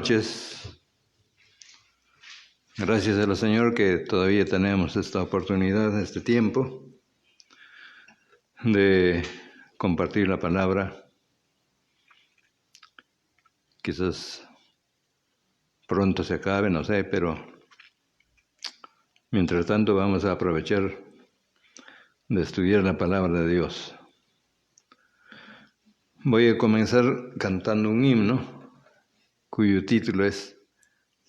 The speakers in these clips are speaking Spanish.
noches. Gracias al Señor que todavía tenemos esta oportunidad, este tiempo de compartir la palabra. Quizás pronto se acabe, no sé, pero mientras tanto vamos a aprovechar de estudiar la palabra de Dios. Voy a comenzar cantando un himno cuyo título es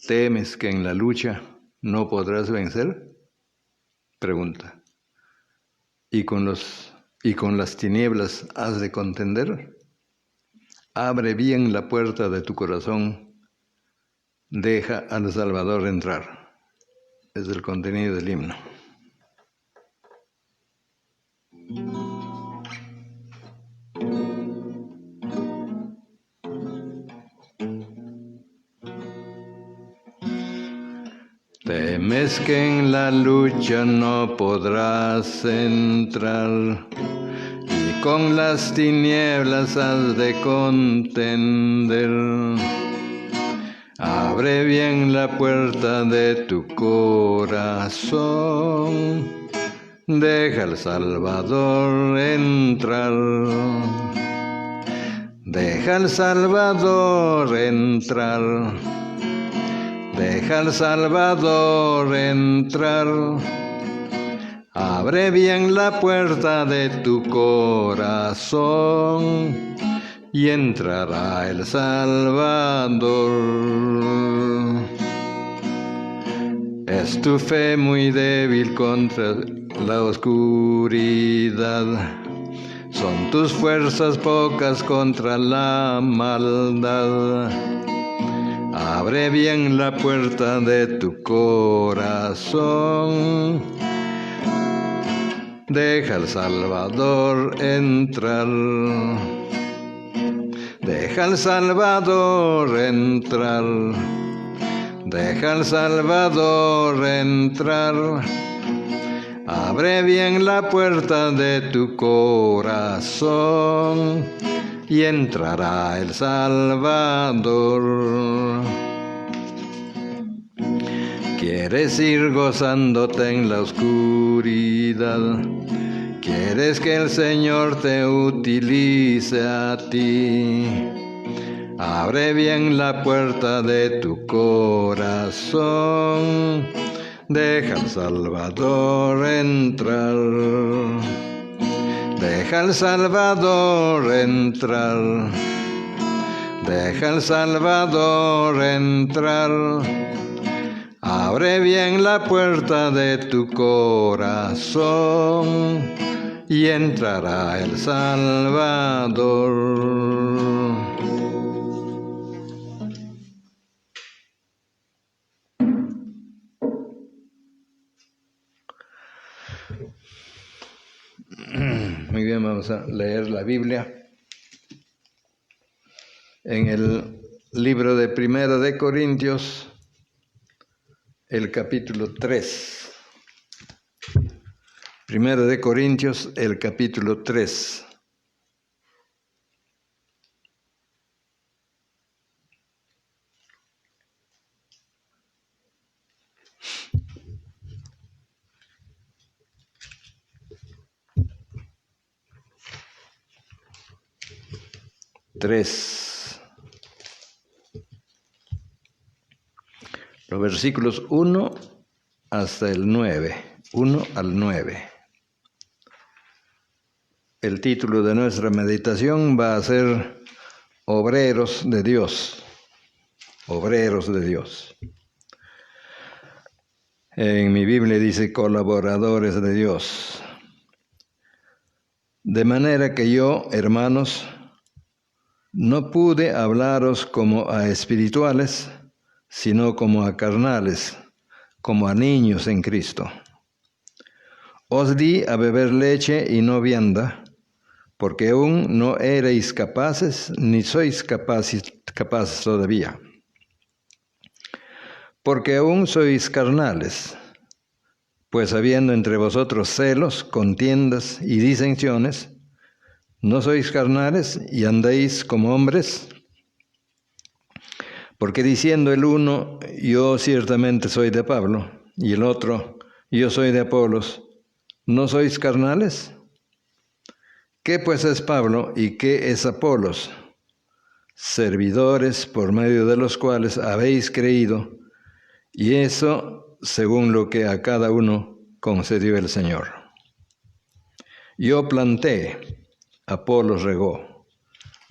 ¿Temes que en la lucha no podrás vencer? Pregunta. ¿Y con las tinieblas has de contender? Abre bien la puerta de tu corazón, deja al Salvador entrar. Es el contenido del himno. Temes que en la lucha no podrás entrar, y con las tinieblas has de contender. Abre bien la puerta de tu corazón, deja al Salvador entrar. Deja al Salvador entrar. Deja al Salvador entrar. Abre bien la puerta de tu corazón y entrará el Salvador. Es tu fe muy débil contra la oscuridad. Son tus fuerzas pocas contra la maldad. Abre bien la puerta de tu corazón, deja al Salvador entrar. Deja al Salvador entrar. Deja al Salvador entrar. Abre bien la puerta de tu corazón y entrará el Salvador. Quieres ir gozándote en la oscuridad, quieres que el Señor te utilice a ti. Abre bien la puerta de tu corazón, deja al Salvador entrar. Deja al Salvador entrar. Deja al Salvador entrar. Abre bien la puerta de tu corazón y entrará el Salvador. Muy bien, vamos a leer la Biblia en el libro de Primera de Corintios, el capítulo 3. Primera de Corintios, el capítulo 3. Los versículos 1 hasta el 9. 1 al 9. El título de nuestra meditación va a ser Obreros de Dios. Obreros de Dios. En mi Biblia dice colaboradores de Dios. De manera que yo, hermanos, no pude hablaros como a espirituales, sino como a carnales, como a niños en Cristo. Os di a beber leche y no vianda, porque aún no erais capaces, ni sois capaces todavía. Porque aún sois carnales, pues habiendo entre vosotros celos, contiendas y disensiones, ¿no sois carnales y andáis como hombres? Porque diciendo el uno, yo ciertamente soy de Pablo, y el otro, yo soy de Apolos, ¿no sois carnales? ¿Qué pues es Pablo y qué es Apolos? Servidores por medio de los cuales habéis creído, y eso según lo que a cada uno concedió el Señor. Yo planté, Apolos regó,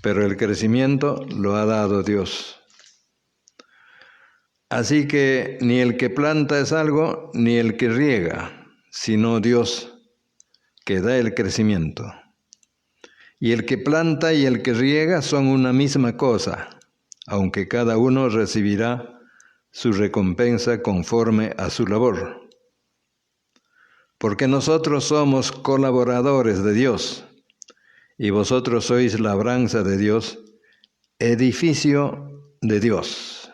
pero el crecimiento lo ha dado Dios. Así que ni el que planta es algo, ni el que riega, sino Dios que da el crecimiento. Y el que planta y el que riega son una misma cosa, aunque cada uno recibirá su recompensa conforme a su labor. Porque nosotros somos colaboradores de Dios, y vosotros sois labranza de Dios, edificio de Dios.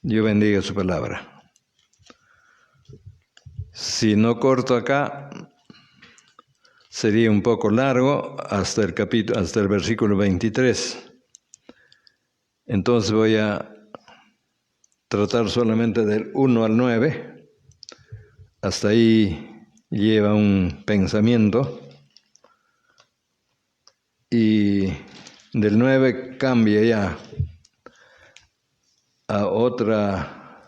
Dios bendiga su palabra. Si no corto acá, sería un poco largo hasta el versículo 23. Entonces voy a tratar solamente del 1 al 9. Hasta ahí lleva un pensamiento. Y del 9 cambia ya a otra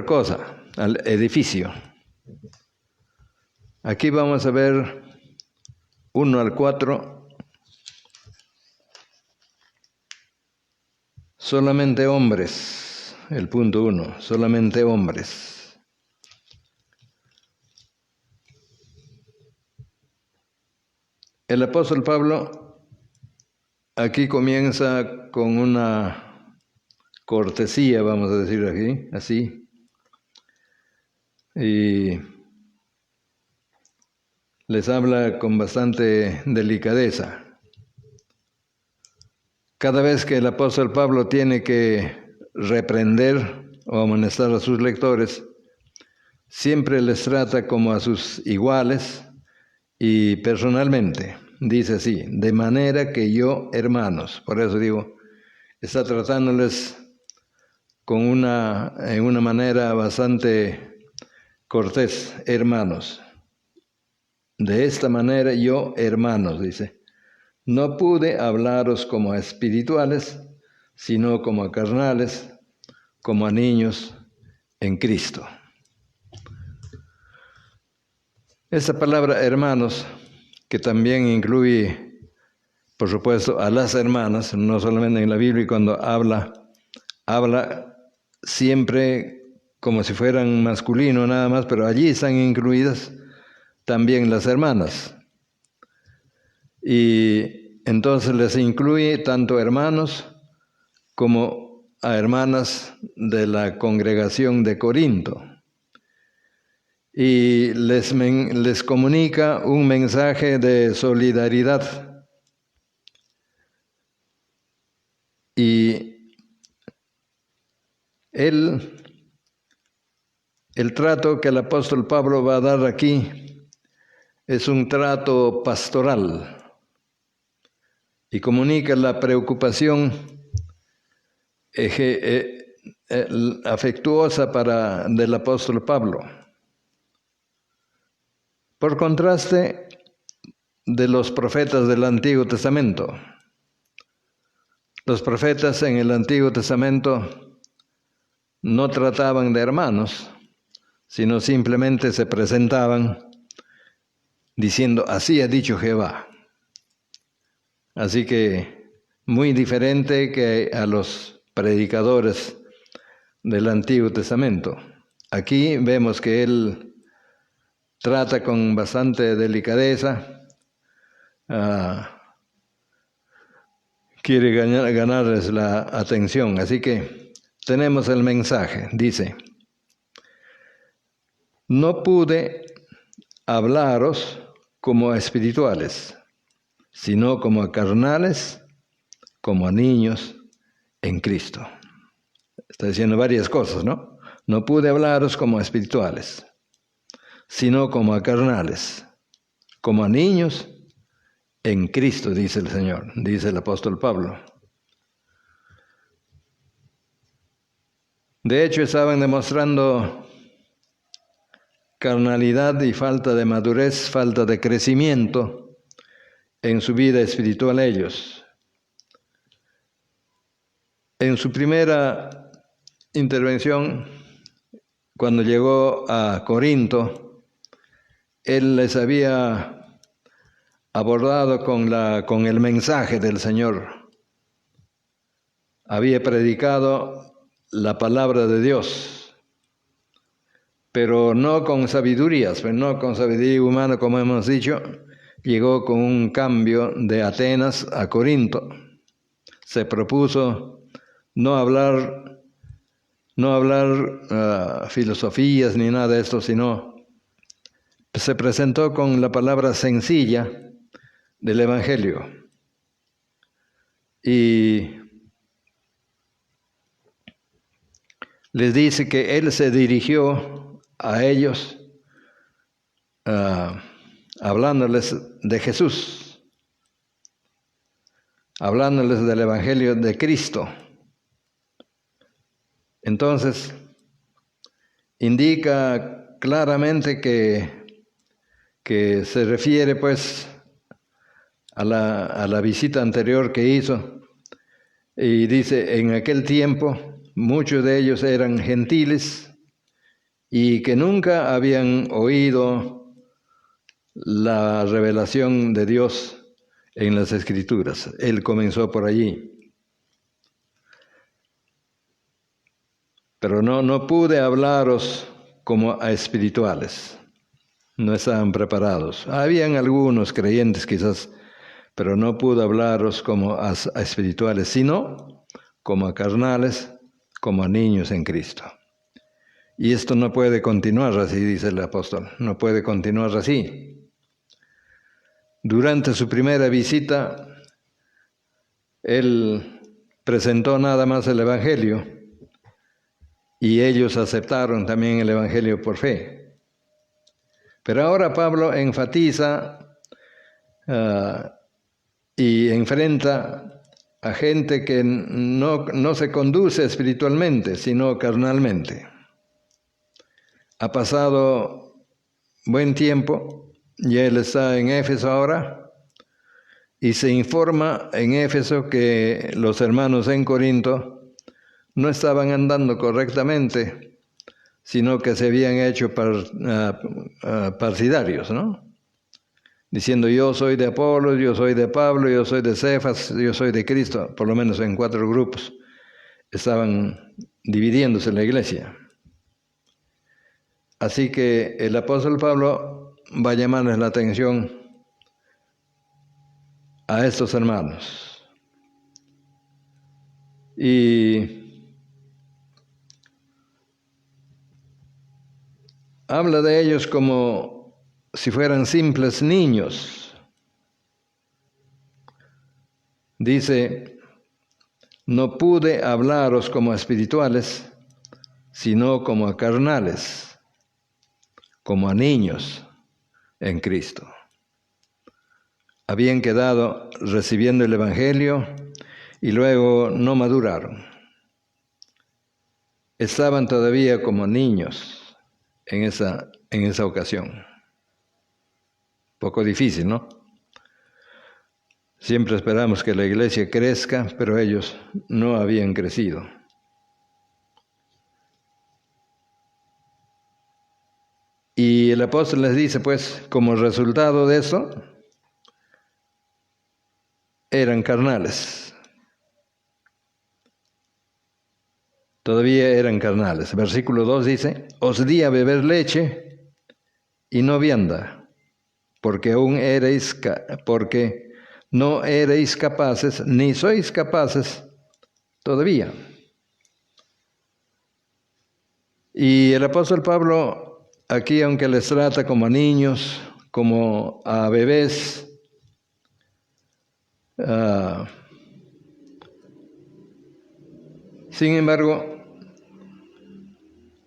cosa, al edificio. Aquí vamos a ver 1 al 4. Solamente hombres, el punto 1, solamente hombres. El apóstol Pablo aquí comienza con una cortesía, vamos a decir aquí, así. Y les habla con bastante delicadeza. Cada vez que el apóstol Pablo tiene que reprender o amonestar a sus lectores, siempre les trata como a sus iguales y personalmente. Dice así, de manera que yo, hermanos, por eso digo, está tratándoles en una manera bastante cortés, hermanos. De esta manera yo, hermanos, dice, no pude hablaros como a espirituales, sino como a carnales, como a niños en Cristo. Esta palabra hermanos, que también incluye, por supuesto, a las hermanas, no solamente en la Biblia, cuando habla siempre como si fueran masculino nada más, pero allí están incluidas también las hermanas. Y entonces les incluye tanto hermanos como a hermanas de la congregación de Corinto. Y les comunica un mensaje de solidaridad. Y el trato que el apóstol Pablo va a dar aquí es un trato pastoral y comunica la preocupación afectuosa del apóstol Pablo. Por contraste de los profetas del Antiguo Testamento. Los profetas en el Antiguo Testamento no trataban de hermanos, sino simplemente se presentaban diciendo, así ha dicho Jehová. Así que muy diferente que a los predicadores del Antiguo Testamento. Aquí vemos que él trata con bastante delicadeza, quiere ganarles la atención. Así que tenemos el mensaje, dice, no pude hablaros como a espirituales, sino como a carnales, como a niños en Cristo. Está diciendo varias cosas, ¿no? No pude hablaros como a espirituales, sino como a carnales, como a niños en Cristo, dice el Señor, dice el apóstol Pablo. De hecho, estaban demostrando carnalidad y falta de madurez, falta de crecimiento en su vida espiritual ellos. En su primera intervención, cuando llegó a Corinto, él les había abordado con el mensaje del Señor. Había predicado la palabra de Dios, pero no con sabidurías, no con sabiduría humana, como hemos dicho. Llegó con un cambio de Atenas a Corinto. Se propuso no hablar filosofías ni nada de esto, sino se presentó con la palabra sencilla del Evangelio. Y les dice que él se dirigió a ellos hablándoles de Jesús, hablándoles del Evangelio de Cristo. Entonces, indica claramente que se refiere pues a la visita anterior que hizo, y dice, en aquel tiempo muchos de ellos eran gentiles y que nunca habían oído la revelación de Dios en las Escrituras. Él comenzó por allí. Pero no pude hablaros como a espirituales. No estaban preparados. Habían algunos creyentes quizás, pero no pude hablaros como a espirituales, sino como a carnales, como a niños en Cristo. Y esto no puede continuar así, dice el apóstol. No puede continuar así. Durante su primera visita, él presentó nada más el Evangelio, y ellos aceptaron también el Evangelio por fe. Pero ahora Pablo enfatiza y enfrenta a gente que no se conduce espiritualmente, sino carnalmente. Ha pasado buen tiempo y él está en Éfeso ahora, y se informa en Éfeso que los hermanos en Corinto no estaban andando correctamente, sino que se habían hecho partidarios, ¿no? Diciendo, yo soy de Apolo, yo soy de Pablo, yo soy de Cefas, yo soy de Cristo. Por lo menos en 4 grupos estaban dividiéndose la iglesia. Así que el apóstol Pablo va a llamarles la atención a estos hermanos. Y habla de ellos como si fueran simples niños. Dice, no pude hablaros como a espirituales, sino como a carnales, como a niños en Cristo. Habían quedado recibiendo el Evangelio y luego no maduraron. Estaban todavía como niños en esa ocasión. Poco difícil, ¿no? Siempre esperamos que la iglesia crezca, pero ellos no habían crecido. Y el apóstol les dice, pues, como resultado de eso, eran carnales. Todavía eran carnales. Versículo 2 dice, os di a beber leche y no vianda, porque no erais capaces, ni sois capaces todavía. Y el apóstol Pablo aquí, aunque les trata como a niños, como a bebés, sin embargo,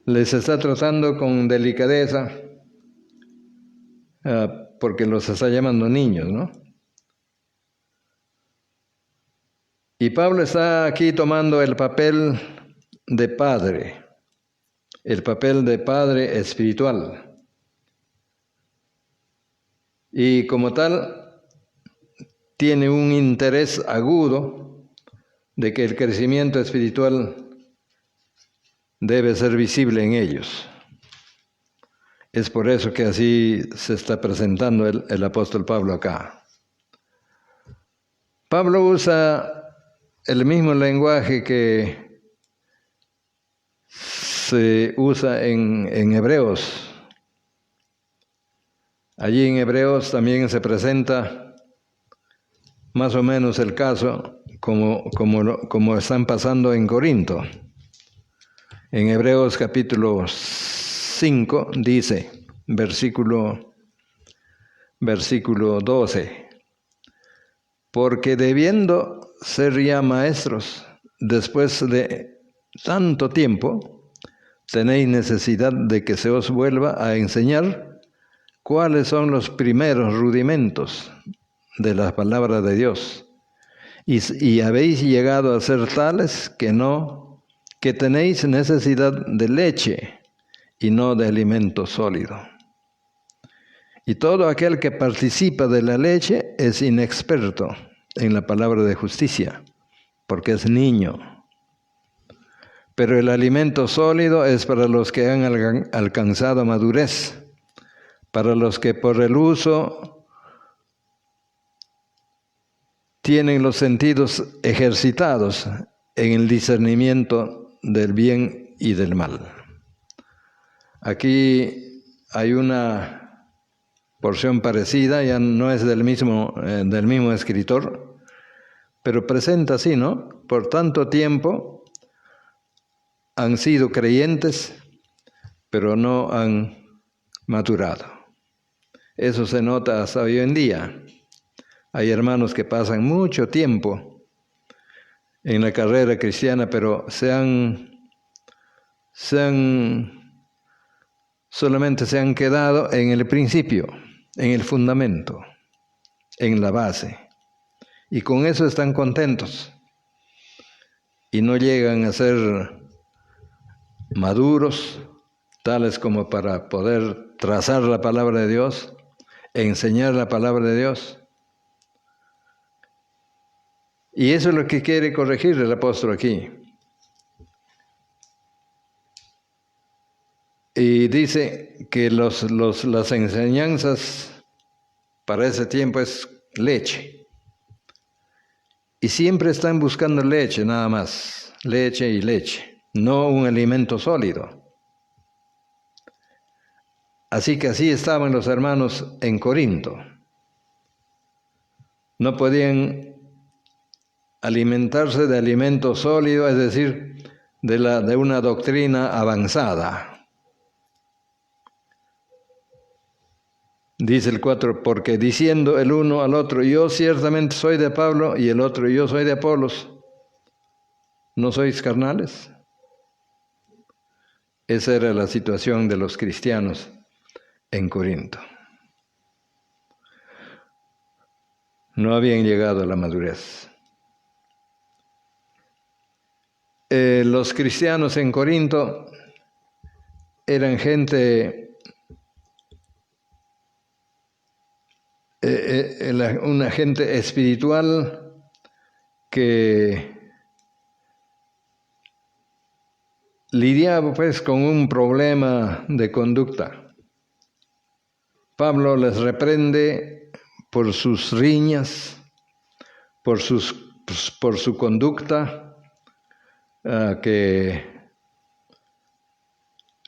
les está tratando con delicadeza, porque los está llamando niños, ¿no? Y Pablo está aquí tomando el papel de padre. el papel de padre espiritual. Y como tal, tiene un interés agudo de que el crecimiento espiritual debe ser visible en ellos. Es por eso que así se está presentando el apóstol Pablo acá. Pablo usa el mismo lenguaje que se usa en Hebreos. Allí en Hebreos también se presenta más o menos el caso como están pasando en Corinto. En Hebreos capítulo 5 dice, versículo 12, porque debiendo ser ya maestros después de tanto tiempo, tenéis necesidad de que se os vuelva a enseñar cuáles son los primeros rudimentos de la palabra de Dios. Y habéis llegado a ser tales que tenéis necesidad de leche y no de alimento sólido. Y todo aquel que participa de la leche es inexperto en la palabra de justicia, porque es niño. Pero el alimento sólido es para los que han alcanzado madurez, para los que por el uso tienen los sentidos ejercitados en el discernimiento del bien y del mal. Aquí hay una porción parecida, ya no es del mismo escritor, pero presenta así, ¿no? Por tanto tiempo han sido creyentes, pero no han madurado. Eso se nota hasta hoy en día. Hay hermanos que pasan mucho tiempo en la carrera cristiana, pero solamente se han quedado en el principio, en el fundamento, en la base. Y con eso están contentos. Y no llegan a ser maduros, tales como para poder trazar la palabra de Dios, enseñar la palabra de Dios. Y eso es lo que quiere corregir el apóstol aquí. Y dice que las enseñanzas para ese tiempo es leche. Y siempre están buscando leche, nada más. Leche y leche, no un alimento sólido. Así que así estaban los hermanos en Corinto. No podían alimentarse de alimento sólido, es decir, de una doctrina avanzada. Dice el 4, porque diciendo el uno al otro, yo ciertamente soy de Pablo, y el otro, yo soy de Apolos, ¿no sois carnales? Esa era la situación de los cristianos en Corinto. No habían llegado a la madurez. Los cristianos en Corinto eran gente, una gente espiritual que lidiaba pues con un problema de conducta. Pablo les reprende por sus riñas, por su conducta,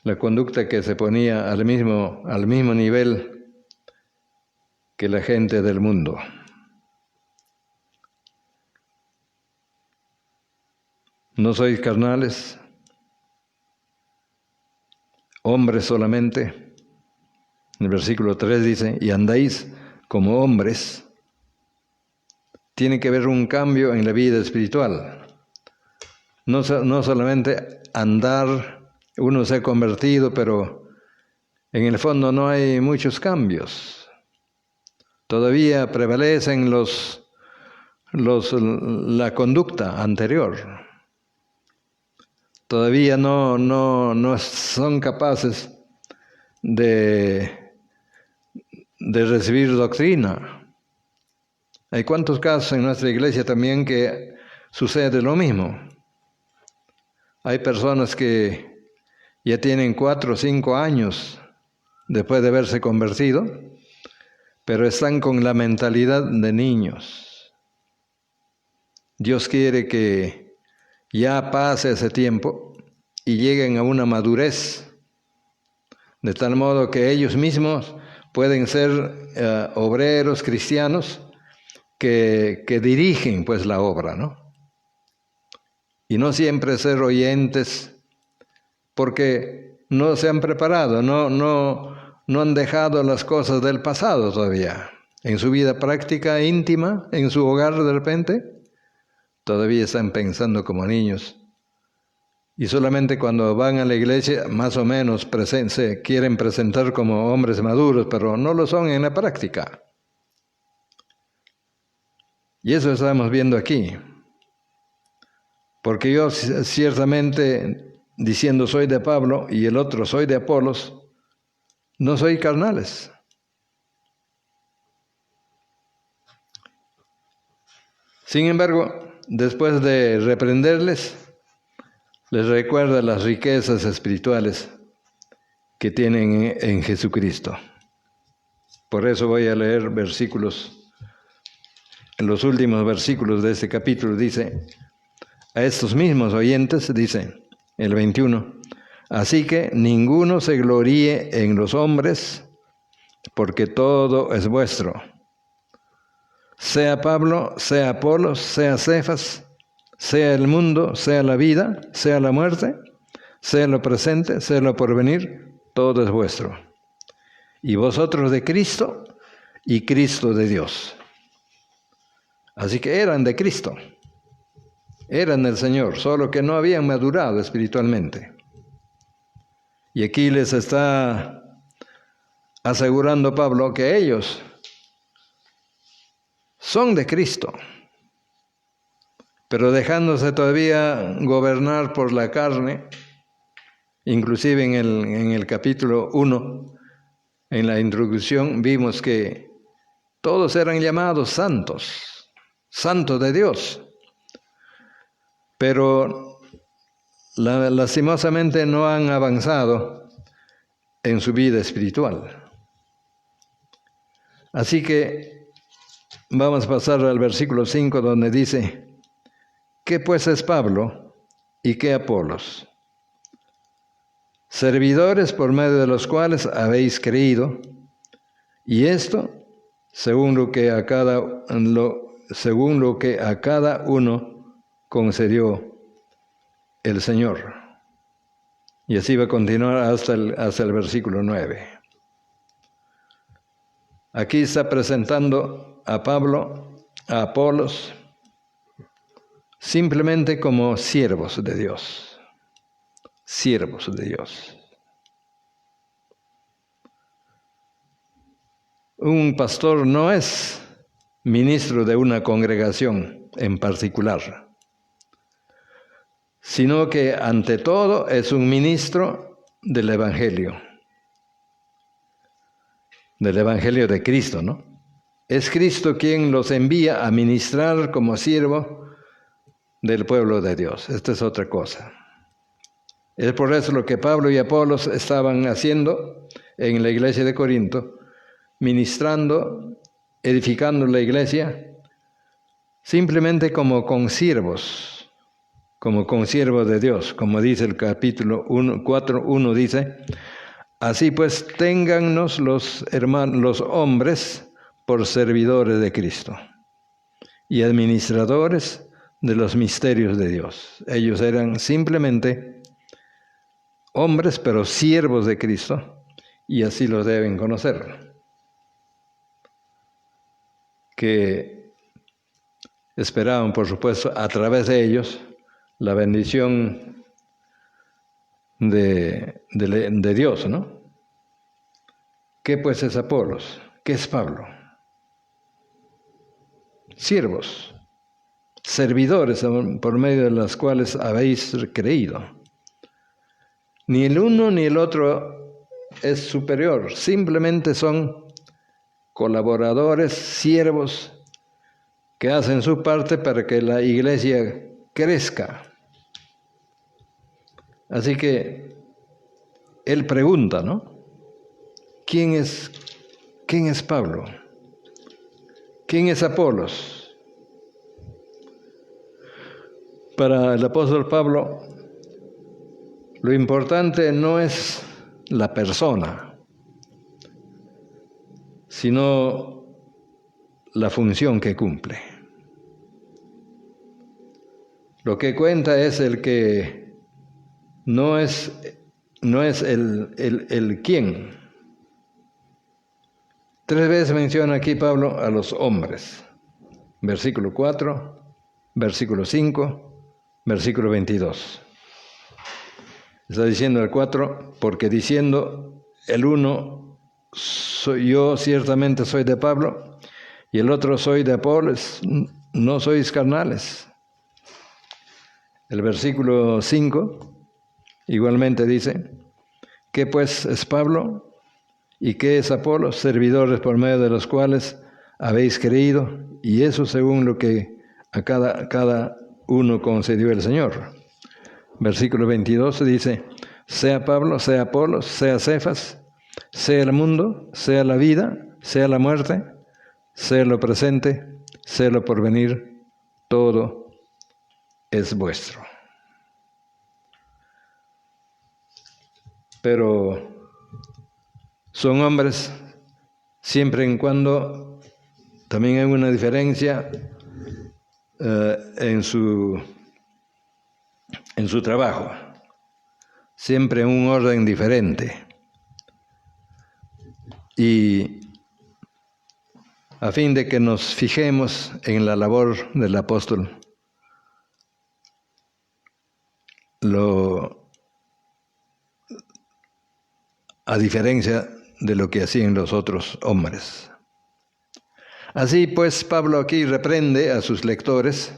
la conducta que se ponía al mismo nivel que la gente del mundo. ¿No sois carnales? Hombres solamente. En el versículo 3 dice, y andáis como hombres. Tiene que haber un cambio en la vida espiritual. No solamente andar, uno se ha convertido, pero en el fondo no hay muchos cambios. Todavía prevalecen la conducta anterior. todavía no son capaces de recibir doctrina. Hay cuantos casos en nuestra iglesia también que sucede lo mismo. Hay personas que ya tienen 4 o 5 años después de haberse convertido, pero están con la mentalidad de niños. Dios quiere que ya pase ese tiempo y lleguen a una madurez, de tal modo que ellos mismos pueden ser obreros cristianos que dirigen pues la obra, ¿no? Y no siempre ser oyentes, porque no se han preparado, no han dejado las cosas del pasado todavía. En su vida práctica íntima, en su hogar de repente, todavía están pensando como niños. Y solamente cuando van a la iglesia, más o menos se quieren presentar como hombres maduros, pero no lo son en la práctica. Y eso estamos viendo aquí. Porque yo ciertamente, diciendo soy de Pablo y el otro soy de Apolos, no soy carnales. Sin embargo, después de reprenderles, les recuerda las riquezas espirituales que tienen en Jesucristo. Por eso voy a leer versículos. En los últimos versículos de este capítulo dice, a estos mismos oyentes, dice el 21, así que ninguno se gloríe en los hombres, porque todo es vuestro. Sea Pablo, sea Apolos, sea Cefas, sea el mundo, sea la vida, sea la muerte, sea lo presente, sea lo porvenir, todo es vuestro. Y vosotros de Cristo, y Cristo de Dios. Así que eran de Cristo, eran del Señor, solo que no habían madurado espiritualmente. Y aquí les está asegurando Pablo que ellos son de Cristo, pero dejándose todavía gobernar por la carne. Inclusive en el capítulo 1, en la introducción, vimos que todos eran llamados santos, santos de Dios, pero lastimosamente no han avanzado en su vida espiritual. Así que vamos a pasar al versículo 5, donde dice, ¿qué pues es Pablo y qué Apolos? Servidores por medio de los cuales habéis creído, y esto según lo que a cada uno concedió el Señor. Y así va a continuar hasta el versículo 9. Aquí está presentando a Pablo, a Apolos, simplemente como siervos de Dios. Siervos de Dios. Un pastor no es ministro de una congregación en particular, sino que ante todo es un ministro del Evangelio de Cristo, ¿no? Es Cristo quien los envía a ministrar como siervo del pueblo de Dios. Esta es otra cosa. Es por eso lo que Pablo y Apolos estaban haciendo en la iglesia de Corinto, ministrando, edificando la iglesia, simplemente como consiervos de Dios, como dice el capítulo 4:1 dice, así pues téngannos los hombres por servidores de Cristo y administradores de los misterios de Dios. Ellos eran simplemente hombres, pero siervos de Cristo, y así los deben conocer. Que esperaban, por supuesto, a través de ellos, la bendición de Dios, ¿no? ¿Qué pues es Apolos? ¿Qué es Pablo? Siervos, servidores por medio de los cuales habéis creído. Ni el uno ni el otro es superior, simplemente son colaboradores, siervos, que hacen su parte para que la iglesia crezca. Así que él pregunta, ¿no? ¿Quién es Pablo? ¿Quién es Apolos? Para el apóstol Pablo, lo importante no es la persona, sino la función que cumple. Lo que cuenta es el que no es el quién. 3 veces menciona aquí Pablo a los hombres. Versículo 4, versículo 5, versículo 22. Está diciendo el 4, porque diciendo el uno, yo ciertamente soy de Pablo, y el otro soy de Apolos, no sois carnales. El versículo 5 igualmente dice, ¿qué pues es Pablo? ¿Y qué es Apolos? Servidores por medio de los cuales habéis creído, y eso según lo que a cada uno concedió el Señor. Versículo 22 dice, sea Pablo, sea Apolos, sea Cefas, sea el mundo, sea la vida, sea la muerte, sea lo presente, sea lo porvenir, todo es vuestro. Pero son hombres siempre en cuando también hay una diferencia en su trabajo, siempre en un orden diferente. Y a fin de que nos fijemos en la labor del apóstol, a diferencia de lo que hacían los otros hombres. Así pues, Pablo aquí reprende a sus lectores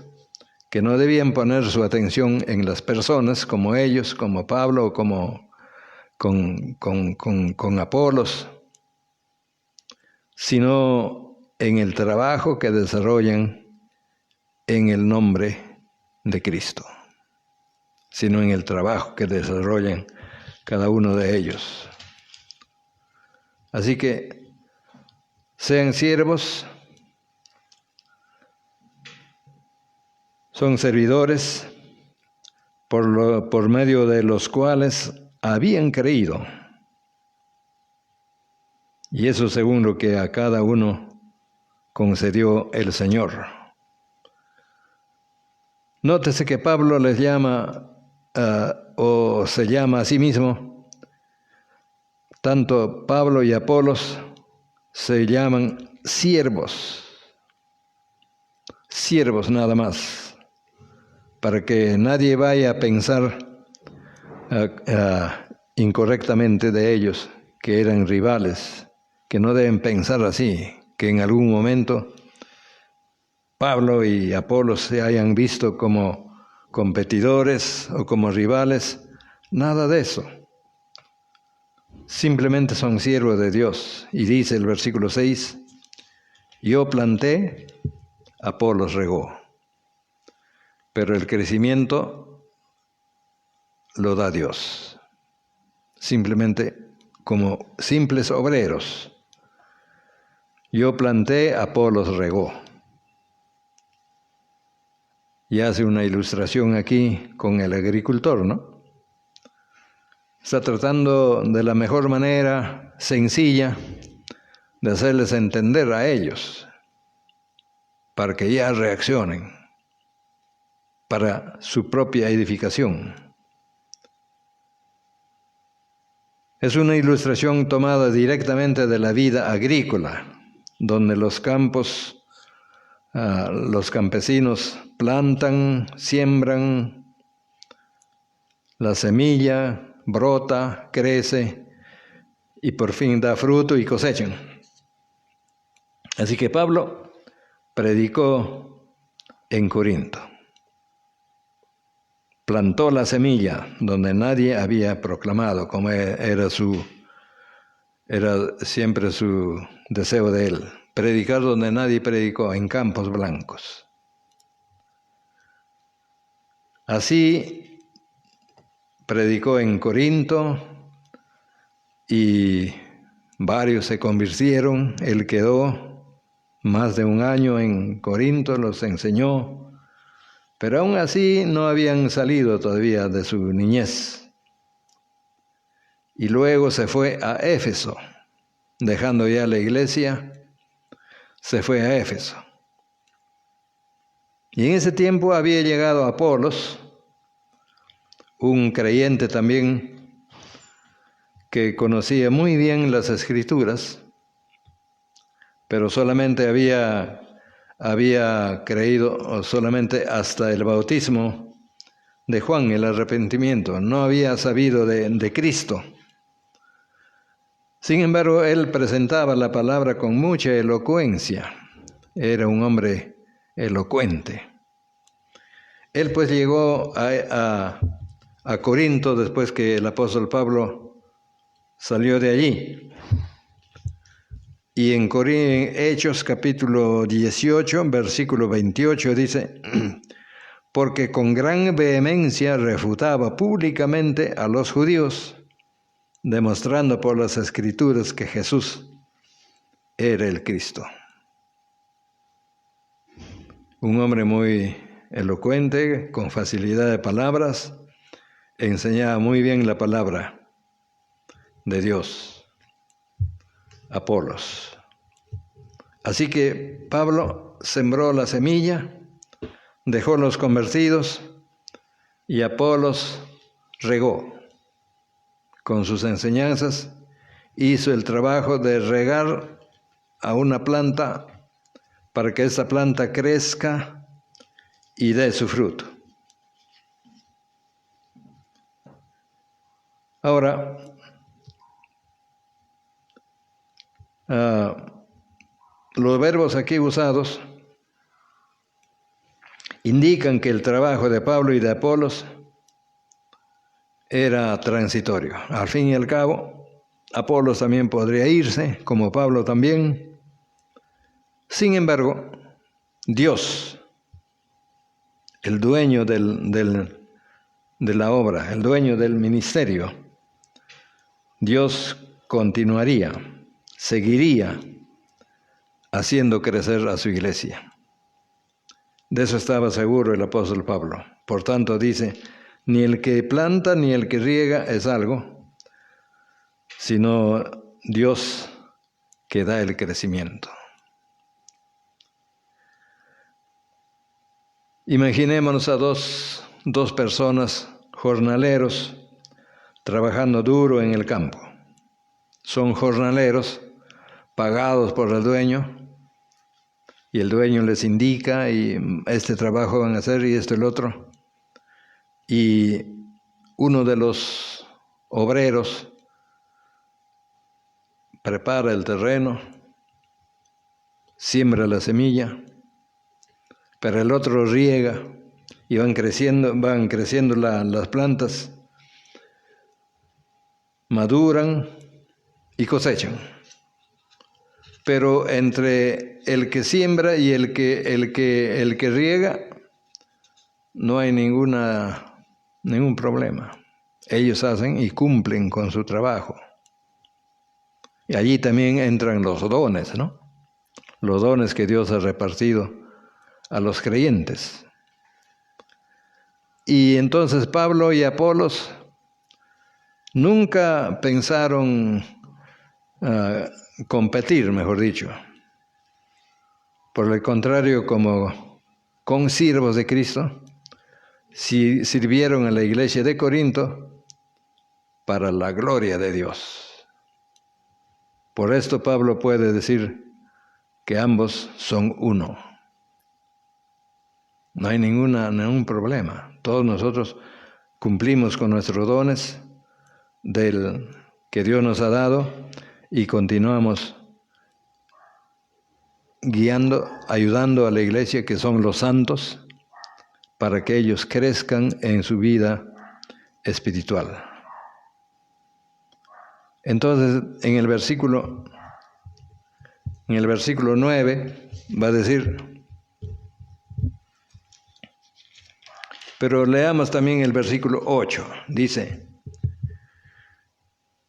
que no debían poner su atención en las personas como ellos, como Pablo o como con Apolos, sino en el trabajo que desarrollan en el nombre de Cristo, sino en el trabajo que desarrollan cada uno de ellos. Así que sean siervos, son servidores por medio de los cuales habían creído. Y eso según lo que a cada uno concedió el Señor. Nótese que Pablo les llama, o se llama a sí mismo, tanto Pablo y Apolos se llaman siervos nada más, para que nadie vaya a pensar incorrectamente de ellos, que eran rivales, que no deben pensar así, que en algún momento Pablo y Apolos se hayan visto como competidores o como rivales. Nada de eso. Simplemente son siervos de Dios. Y dice el versículo 6, yo planté, Apolos regó, pero el crecimiento lo da Dios. Simplemente como simples obreros. Yo planté, Apolos regó. Y hace una ilustración aquí con el agricultor, ¿no? Está tratando de la mejor manera, sencilla, de hacerles entender a ellos, para que ya reaccionen, para su propia edificación. Es una ilustración tomada directamente de la vida agrícola, donde los campesinos plantan, siembran, la semilla brota, crece y por fin da fruto y cosechan. Así que Pablo predicó en Corinto. plantó la semilla donde nadie había proclamado, como era siempre su deseo de él. Predicar donde nadie predicó, en campos blancos. Así predicó en Corinto y varios se convirtieron. Él quedó más de un año en Corinto, los enseñó, pero aún así no habían salido todavía de su niñez. Y luego se fue a Éfeso, dejando ya la iglesia, se fue a Éfeso. Y en ese tiempo había llegado Apolos, un creyente también que conocía muy bien las Escrituras, pero solamente había creído solamente hasta el bautismo de Juan, el arrepentimiento. No había sabido de Cristo. Sin embargo, él presentaba la palabra con mucha elocuencia. Era un hombre elocuente. Él pues llegó a Corinto después que el apóstol Pablo salió de allí. Y en Hechos capítulo 18, versículo 28 dice: porque con gran vehemencia refutaba públicamente a los judíos, demostrando por las Escrituras que Jesús era el Cristo. Un hombre muy elocuente, con facilidad de palabras, enseñaba muy bien la palabra de Dios. Apolos. Así que Pablo sembró la semilla, dejó los convertidos y Apolos regó. Con sus enseñanzas hizo el trabajo de regar a una planta para que esa planta crezca y dé su fruto. Ahora, los verbos aquí usados indican que el trabajo de Pablo y de Apolos era transitorio. Al fin y al cabo, Apolos también podría irse, como Pablo también. Sin embargo, Dios, el dueño de la obra, el dueño del ministerio, Dios continuaría, seguiría haciendo crecer a su iglesia. De eso estaba seguro el apóstol Pablo. Por tanto dice: ni el que planta ni el que riega es algo, sino Dios que da el crecimiento. Imaginémonos a dos personas, jornaleros, trabajando duro en el campo. Son jornaleros pagados por el dueño, y el dueño les indica, y este trabajo van a hacer y esto y el otro. Y uno de los obreros prepara el terreno, siembra la semilla, pero el otro riega y van creciendo las plantas, maduran y cosechan. Pero entre el que siembra y el que riega no hay ningún problema. Ellos hacen y cumplen con su trabajo. Y allí también entran los dones, ¿no? Los dones que Dios ha repartido a los creyentes. Y entonces Pablo y Apolos nunca pensaron competir, mejor dicho. Por el contrario, como consiervos de Cristo, sirvieron a la iglesia de Corinto para la gloria de Dios. Por esto Pablo puede decir que ambos son uno. No hay ningún problema. Todos nosotros cumplimos con nuestros dones que Dios nos ha dado y continuamos guiando, ayudando a la iglesia, que son los santos, para que ellos crezcan en su vida espiritual. Entonces, en el versículo 9 va a decir, pero leamos también el versículo 8, dice,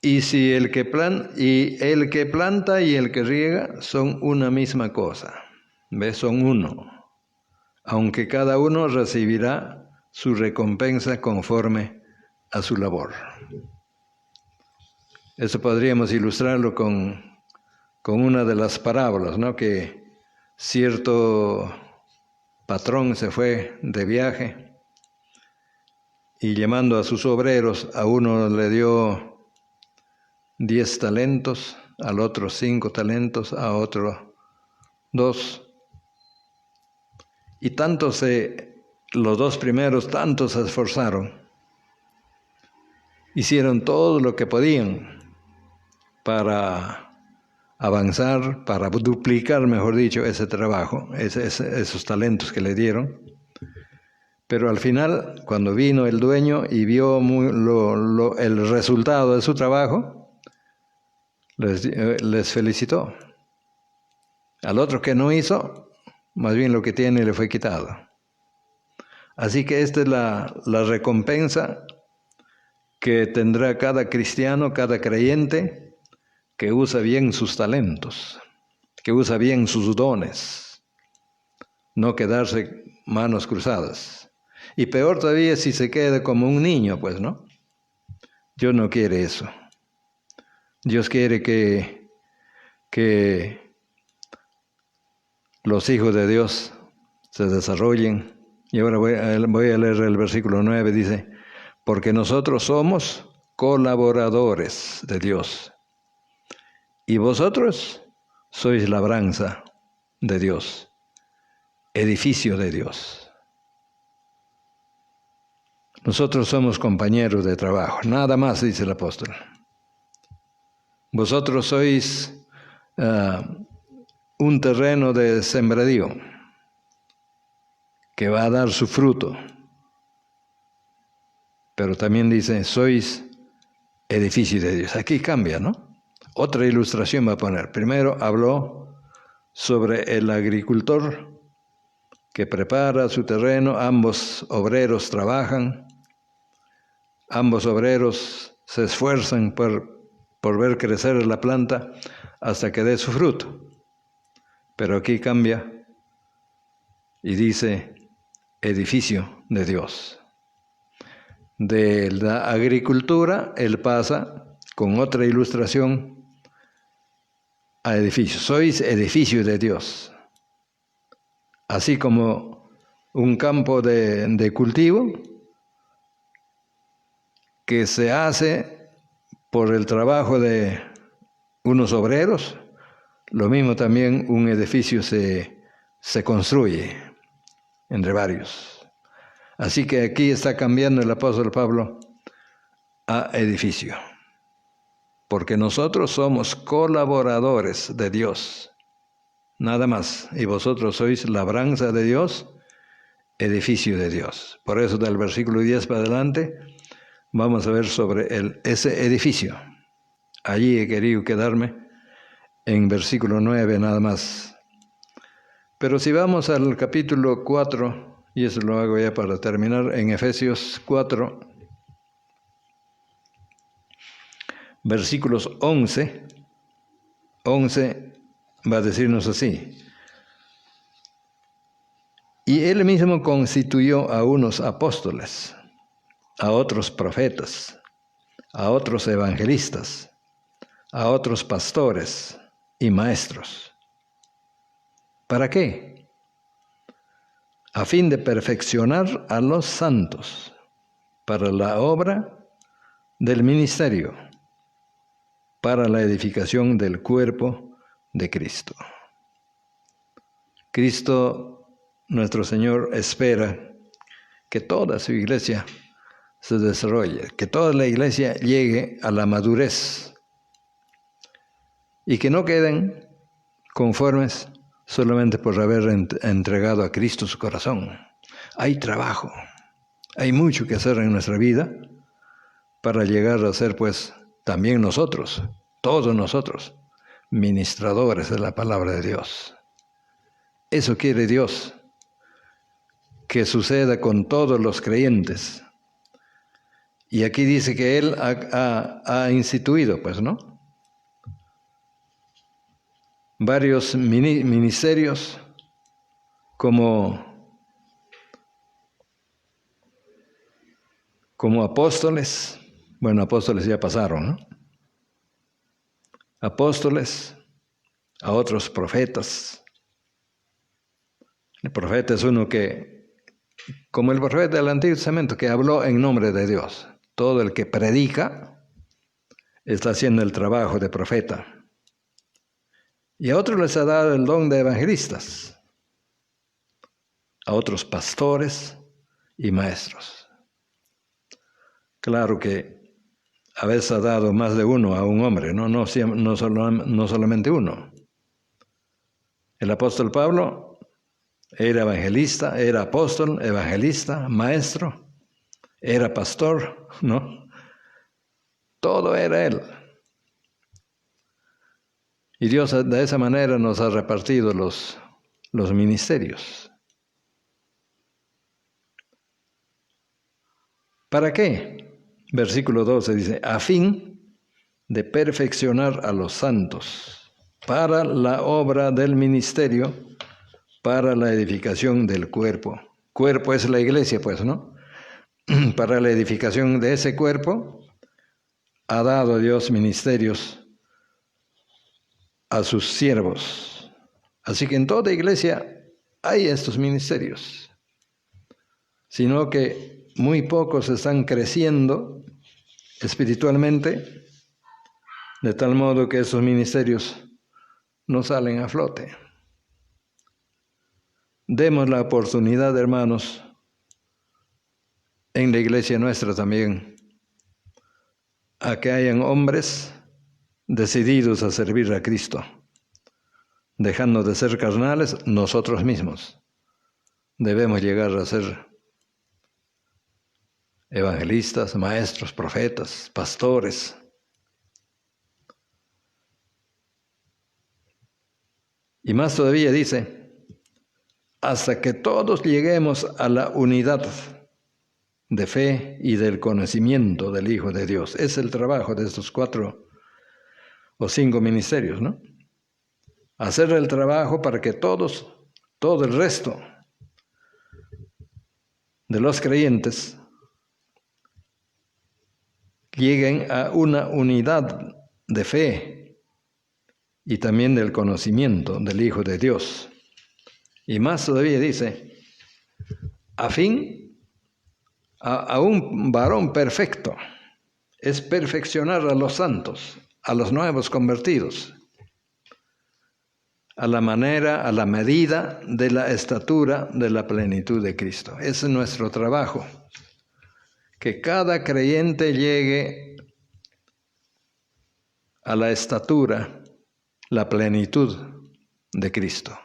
y el que planta y el que riega son una misma cosa, ¿ves? Son uno, aunque cada uno recibirá su recompensa conforme a su labor. Eso podríamos ilustrarlo con una de las parábolas, ¿no? Que cierto patrón se fue de viaje y llamando a sus obreros, a uno le dio 10 talentos, al otro 5 talentos, a otro 2. Y los 2 primeros tanto se esforzaron, hicieron todo lo que podían para avanzar, para duplicar, mejor dicho, ese trabajo, esos talentos que le dieron. Pero al final, cuando vino el dueño y vio el resultado de su trabajo, les felicitó. Al otro que no hizo, más bien lo que tiene le fue quitado. Así que esta es la recompensa que tendrá cada cristiano, cada creyente, que usa bien sus talentos, que usa bien sus dones, no quedarse manos cruzadas. Y peor todavía si se queda como un niño, pues, ¿no? Dios no quiere eso. Dios quiere que los hijos de Dios se desarrollen. Y ahora voy a leer el versículo 9, dice, porque nosotros somos colaboradores de Dios. Y vosotros sois labranza de Dios, edificio de Dios. Nosotros somos compañeros de trabajo, nada más, dice el apóstol. Vosotros sois un terreno de sembradío que va a dar su fruto. Pero también dice, sois edificio de Dios. Aquí cambia, ¿no? Otra ilustración va a poner. Primero habló sobre el agricultor que prepara su terreno, ambos obreros trabajan, ambos obreros se esfuerzan por ver crecer la planta hasta que dé su fruto. Pero aquí cambia y dice edificio de Dios. De la agricultura, él pasa con otra ilustración a edificio. Sois edificio de Dios. Así como un campo de cultivo que se hace por el trabajo de unos obreros, lo mismo también un edificio se construye entre varios. Así que aquí está cambiando el apóstol Pablo a edificio. Porque nosotros somos colaboradores de Dios, nada más. Y vosotros sois labranza de Dios, edificio de Dios. Por eso del versículo 10 para adelante vamos a ver sobre ese edificio. Allí he querido quedarme en versículo 9 nada más. Pero si vamos al capítulo 4, y eso lo hago ya para terminar, en Efesios 4, versículos 11 va a decirnos así. Y él mismo constituyó a unos apóstoles, a otros profetas, a otros evangelistas, a otros pastores y maestros. ¿Para qué? A fin de perfeccionar a los santos para la obra del ministerio, para la edificación del cuerpo de Cristo. Cristo, nuestro Señor, espera que toda su iglesia se desarrolle, que toda la iglesia llegue a la madurez y que no queden conformes solamente por haber entregado a Cristo su corazón. Hay trabajo, hay mucho que hacer en nuestra vida para llegar a ser, pues, también nosotros, todos nosotros, ministradores de la palabra de Dios. Eso quiere Dios, que suceda con todos los creyentes. Y aquí dice que Él ha instituido, pues, ¿no?, varios ministerios como apóstoles. Bueno, apóstoles ya pasaron, ¿no? Apóstoles, a otros profetas. El profeta es uno que, como el profeta del Antiguo Testamento, que habló en nombre de Dios. Todo el que predica está haciendo el trabajo de profeta. Y a otros les ha dado el don de evangelistas, a otros pastores y maestros. Claro que a veces ha dado más de uno a un hombre, no solamente uno. El apóstol Pablo era evangelista, era apóstol, evangelista, maestro, era pastor, ¿no? Todo era él. Y Dios de esa manera nos ha repartido los ministerios. ¿Para qué? Versículo 12 dice, a fin de perfeccionar a los santos para la obra del ministerio, para la edificación del cuerpo. Cuerpo es la iglesia, pues, ¿no? Para la edificación de ese cuerpo ha dado Dios ministerios a sus siervos. Así que en toda iglesia hay estos ministerios, sino que muy pocos están creciendo espiritualmente, de tal modo que esos ministerios no salen a flote. Demos la oportunidad, hermanos, en la iglesia nuestra también, a que hayan hombres decididos a servir a Cristo, dejando de ser carnales nosotros mismos. Debemos llegar a ser evangelistas, maestros, profetas, pastores. Y más todavía dice, hasta que todos lleguemos a la unidad de fe y del conocimiento del Hijo de Dios. Es el trabajo de estos 4 o 5 ministerios, ¿no? Hacer el trabajo para que todo el resto de los creyentes lleguen a una unidad de fe y también del conocimiento del Hijo de Dios. Y más todavía dice, a fin a un varón perfecto, es perfeccionar a los santos, a los nuevos convertidos, a la manera, a la medida de la estatura de la plenitud de Cristo. Ese es nuestro trabajo, que cada creyente llegue a la estatura, la plenitud de Cristo,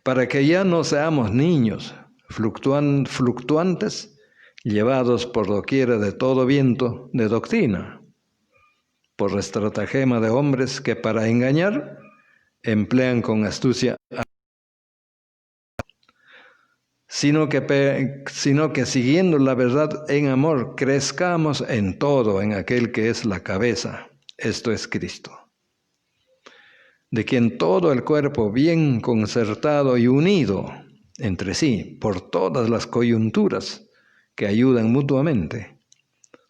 para que ya no seamos niños fluctuantes, llevados por doquiera de todo viento de doctrina, por estratagema de hombres que para engañar emplean con astucia, sino que siguiendo la verdad en amor, crezcamos en todo en aquel que es la cabeza, esto es Cristo, de quien todo el cuerpo bien concertado y unido entre sí por todas las coyunturas que ayudan mutuamente,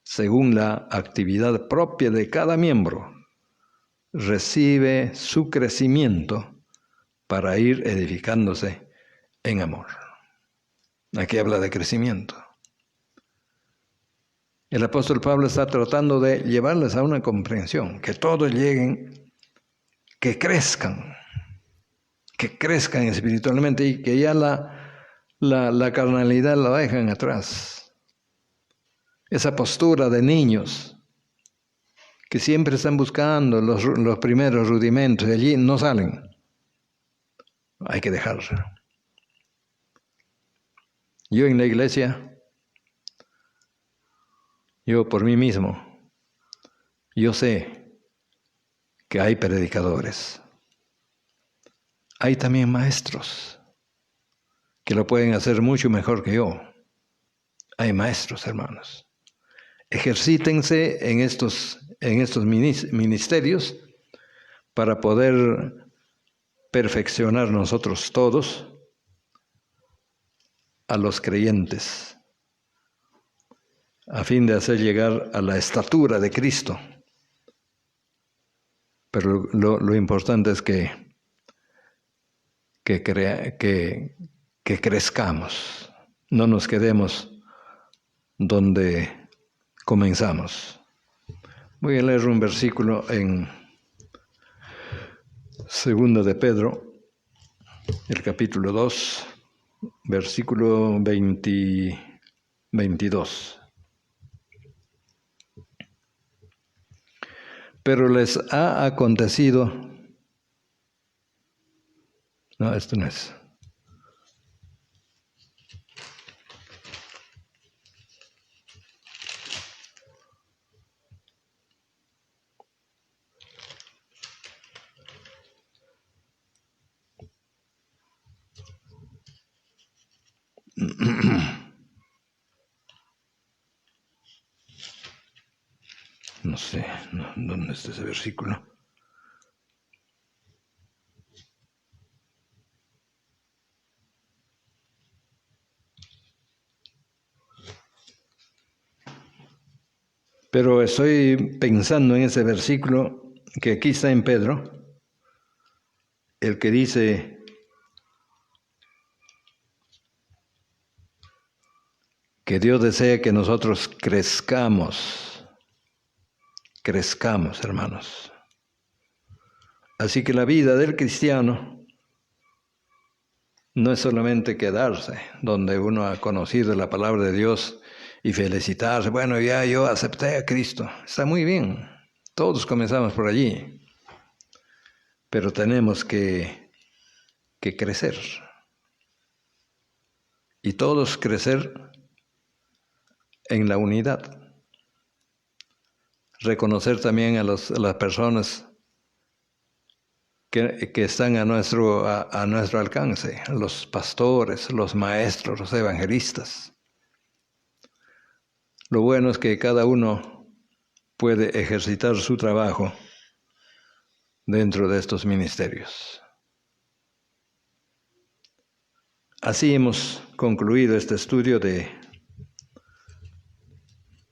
según la actividad propia de cada miembro, recibe su crecimiento para ir edificándose en amor. Aquí habla de crecimiento. El apóstol Pablo está tratando de llevarles a una comprensión, que todos lleguen, que crezcan espiritualmente y que ya la carnalidad la dejan atrás. Esa postura de niños que siempre están buscando los primeros rudimentos y allí no salen. Hay que dejarse. Yo en la iglesia, yo por mí mismo, yo sé que hay predicadores. Hay también maestros que lo pueden hacer mucho mejor que yo. Hay maestros, hermanos. Ejercítense en estos ministerios para poder perfeccionar nosotros todos a los creyentes, a fin de hacer llegar a la estatura de Cristo. Pero lo importante es que crezcamos, no nos quedemos donde comenzamos. Voy a leer un versículo en 2 de Pedro, el capítulo 2, versículo 22. Pero les ha acontecido... No, esto no es. No sé, ¿dónde está ese versículo? Pero estoy pensando en ese versículo que aquí está en Pedro, el que dice: que Dios desea que nosotros crezcamos, hermanos. Así que la vida del cristiano no es solamente quedarse donde uno ha conocido la palabra de Dios y felicitarse. Bueno, ya yo acepté a Cristo. Está muy bien. Todos comenzamos por allí. Pero tenemos que crecer. Y todos crecer en la unidad. Reconocer también a las personas que están a nuestro alcance, los pastores, los maestros, los evangelistas. Lo bueno es que cada uno puede ejercitar su trabajo dentro de estos ministerios. Así hemos concluido este estudio de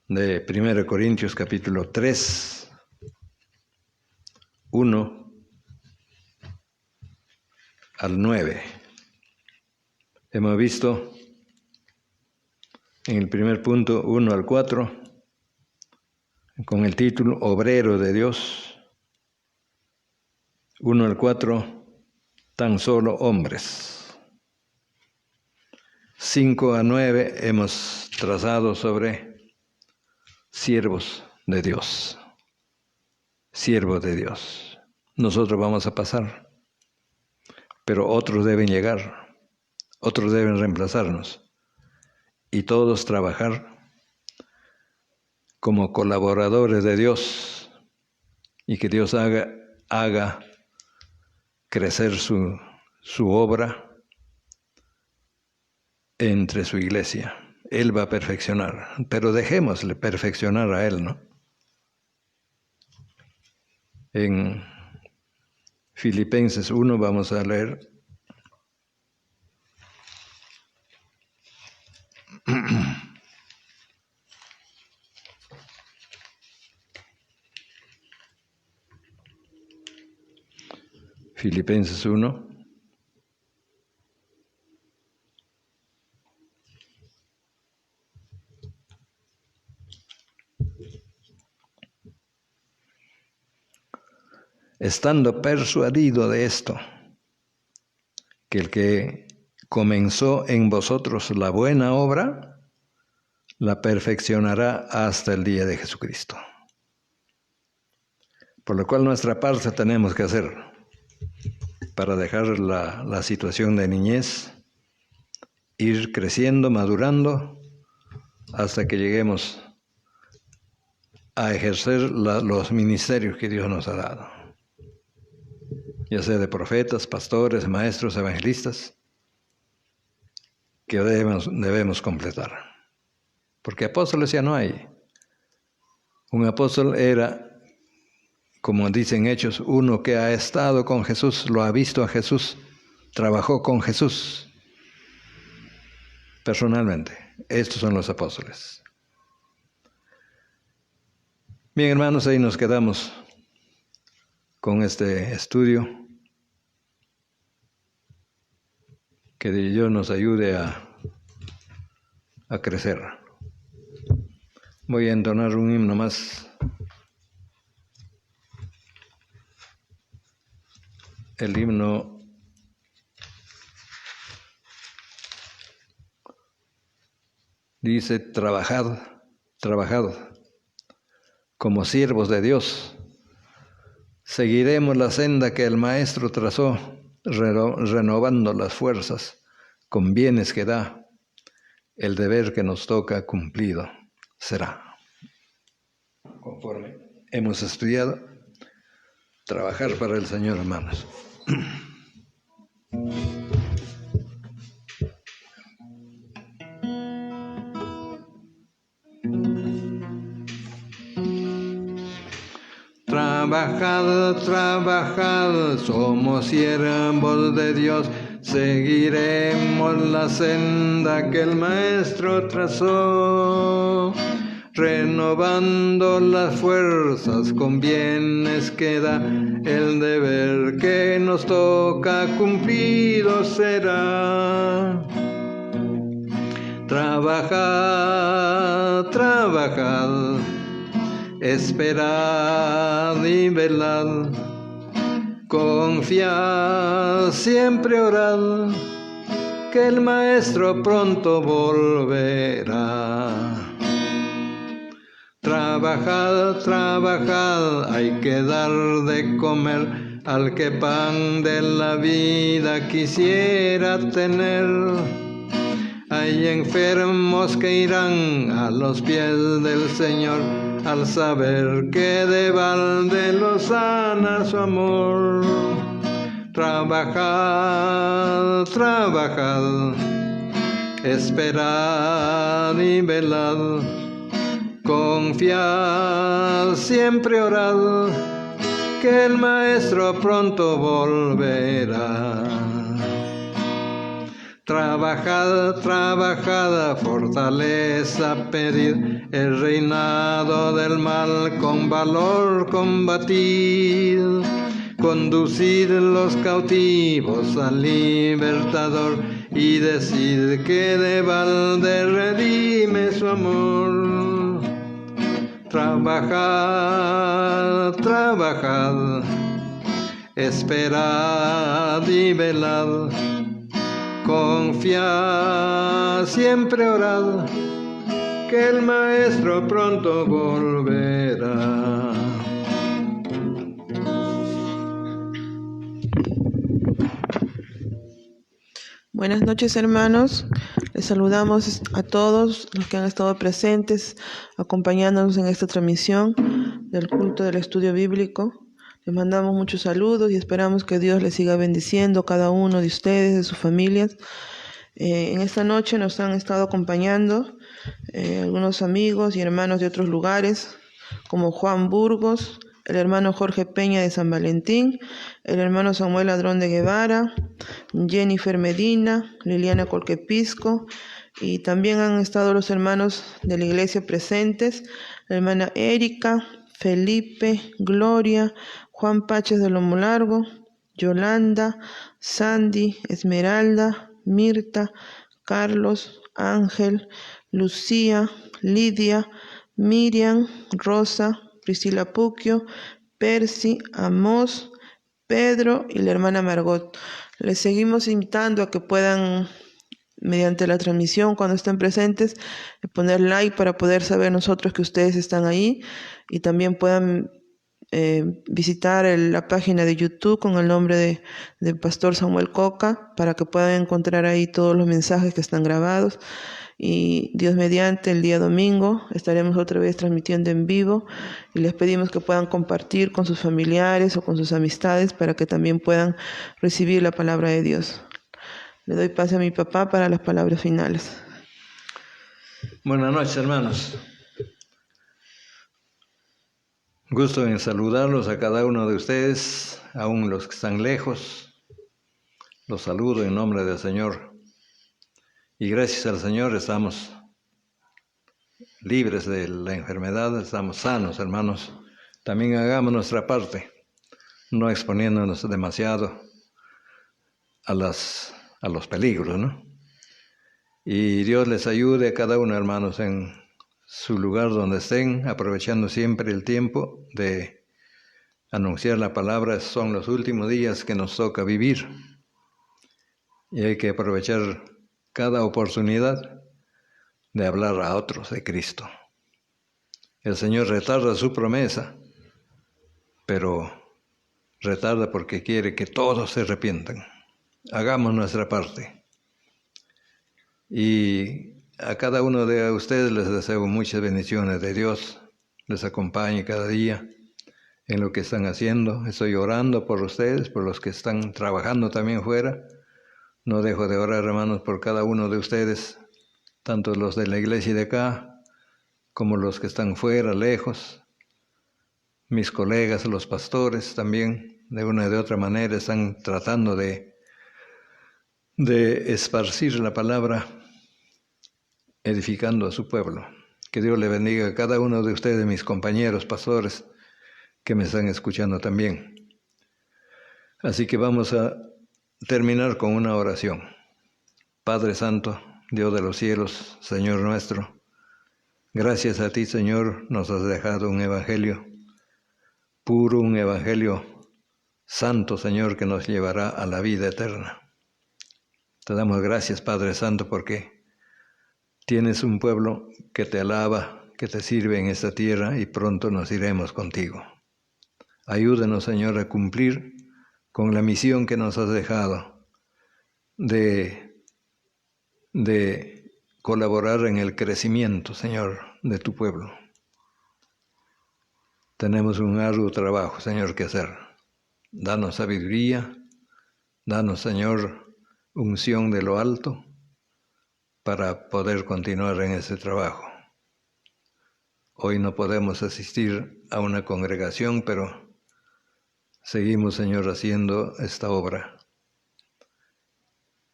1 Corintios capítulo 3, 1 al 9. Hemos visto en el primer punto 1 al 4, con el título Obrero de Dios. 1 al 4, tan solo hombres. 5 a 9 hemos trazado sobre siervos de Dios. Siervos de Dios. Nosotros vamos a pasar, pero otros deben llegar, otros deben reemplazarnos y todos trabajar como colaboradores de Dios y que Dios haga crecer su obra entre su iglesia. Él va a perfeccionar, pero dejémosle perfeccionar a Él, ¿no? En Filipenses 1 vamos a leer Filipenses 1. Estando persuadido de esto, que el que comenzó en vosotros la buena obra, la perfeccionará hasta el día de Jesucristo. Por lo cual nuestra parte tenemos que hacer para dejar la situación de niñez ir creciendo, madurando, hasta que lleguemos a ejercer los ministerios que Dios nos ha dado, ya sea de profetas, pastores, maestros, evangelistas, que debemos completar. Porque apóstoles ya no hay. Un apóstol era, como dicen Hechos, uno que ha estado con Jesús, lo ha visto a Jesús, trabajó con Jesús personalmente. Estos son los apóstoles. Bien, hermanos, ahí nos quedamos con este estudio. Que Dios nos ayude a crecer. Voy a entonar un himno más. El himno dice: trabajad, trabajad, como siervos de Dios. Seguiremos la senda que el Maestro trazó, renovando las fuerzas con bienes que da. El deber que nos toca cumplido será. Conforme hemos estudiado, trabajar para el Señor, hermanos. Trabajad, trabajad, somos siervos de Dios, seguiremos la senda que el Maestro trazó, renovando las fuerzas con bienes que da, el deber que nos toca cumplido será. Trabajad, trabajad, esperad y velad, confiad, siempre orad, que el Maestro pronto volverá. Trabajad, trabajad, hay que dar de comer al que pan de la vida quisiera tener. Hay enfermos que irán a los pies del Señor al saber que de balde los sana su amor. Trabajad, trabajad, esperad y velad, confiad, siempre orad, que el Maestro pronto volverá. Trabajad, trabajad, fortaleza pedid, el reinado del mal con valor combatid. Conducid los cautivos al libertador y decid que de balde redime su amor. Trabajad, trabajad, esperad y velad, confiad, siempre orad, que el Maestro pronto volverá. Buenas noches, hermanos. Les saludamos a todos los que han estado presentes, acompañándonos en esta transmisión del culto del estudio bíblico. Les mandamos muchos saludos y esperamos que Dios les siga bendiciendo a cada uno de ustedes, de sus familias. En esta noche nos han estado acompañando algunos amigos y hermanos de otros lugares, como Juan Burgos, el hermano Jorge Peña de San Valentín, el hermano Samuel Ladrón de Guevara, Jennifer Medina, Liliana Colquepisco, y también han estado los hermanos de la iglesia presentes, la hermana Erika, Felipe, Gloria, Juan Paches de Lomo Largo, Yolanda, Sandy, Esmeralda, Mirta, Carlos, Ángel, Lucía, Lidia, Miriam, Rosa, Priscila Puquio, Percy, Amos, Pedro y la hermana Margot. Les seguimos invitando a que puedan, mediante la transmisión, cuando estén presentes, poner like para poder saber nosotros que ustedes están ahí y también puedan visitar la página de YouTube con el nombre de Pastor Samuel Coca, para que puedan encontrar ahí todos los mensajes que están grabados. Y Dios mediante, el día domingo estaremos otra vez transmitiendo en vivo, y les pedimos que puedan compartir con sus familiares o con sus amistades para que también puedan recibir la palabra de Dios. Le doy pase a mi papá para las palabras finales. Buenas noches, hermanos. Gusto en saludarlos a cada uno de ustedes, aún los que están lejos. Los saludo en nombre del Señor. Y gracias al Señor estamos libres de la enfermedad, estamos sanos, hermanos. También hagamos nuestra parte, no exponiéndonos demasiado a los peligros, ¿no? Y Dios les ayude a cada uno, hermanos, en su lugar donde estén, aprovechando siempre el tiempo de anunciar la palabra. Son los últimos días que nos toca vivir y hay que aprovechar cada oportunidad de hablar a otros de Cristo. El Señor retarda su promesa, pero retarda porque quiere que todos se arrepientan. Hagamos nuestra parte. Y a cada uno de ustedes les deseo muchas bendiciones de Dios. Les acompañe cada día en lo que están haciendo. Estoy orando por ustedes, por los que están trabajando también fuera. No dejo de orar, hermanos, por cada uno de ustedes, tanto los de la iglesia de acá, como los que están fuera, lejos. Mis colegas, los pastores, también, de una y de otra manera, están tratando de esparcir la palabra, edificando a su pueblo. Que Dios le bendiga a cada uno de ustedes, mis compañeros pastores, que me están escuchando también. Así que vamos a terminar con una oración. Padre Santo, Dios de los cielos, Señor nuestro, gracias a ti, Señor, nos has dejado un evangelio puro, un evangelio santo, Señor, que nos llevará a la vida eterna. Te damos gracias, Padre Santo, porque tienes un pueblo que te alaba, que te sirve en esta tierra, y pronto nos iremos contigo. Ayúdanos, Señor, a cumplir con la misión que nos has dejado de colaborar en el crecimiento, Señor, de tu pueblo. Tenemos un arduo trabajo, Señor, que hacer. Danos sabiduría, danos, Señor, unción de lo alto para poder continuar en ese trabajo. Hoy no podemos asistir a una congregación, pero seguimos, Señor, haciendo esta obra.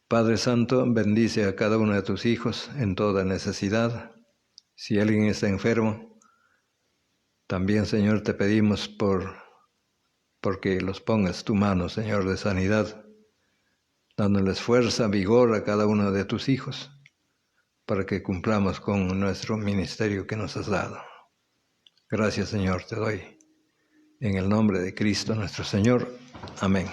Padre Santo, bendice a cada uno de tus hijos en toda necesidad. Si alguien está enfermo, también, Señor, te pedimos porque los pongas tu mano, Señor, de sanidad, dándoles fuerza, vigor a cada uno de tus hijos, para que cumplamos con nuestro ministerio que nos has dado. Gracias, Señor, te doy. En el nombre de Cristo nuestro Señor. Amén.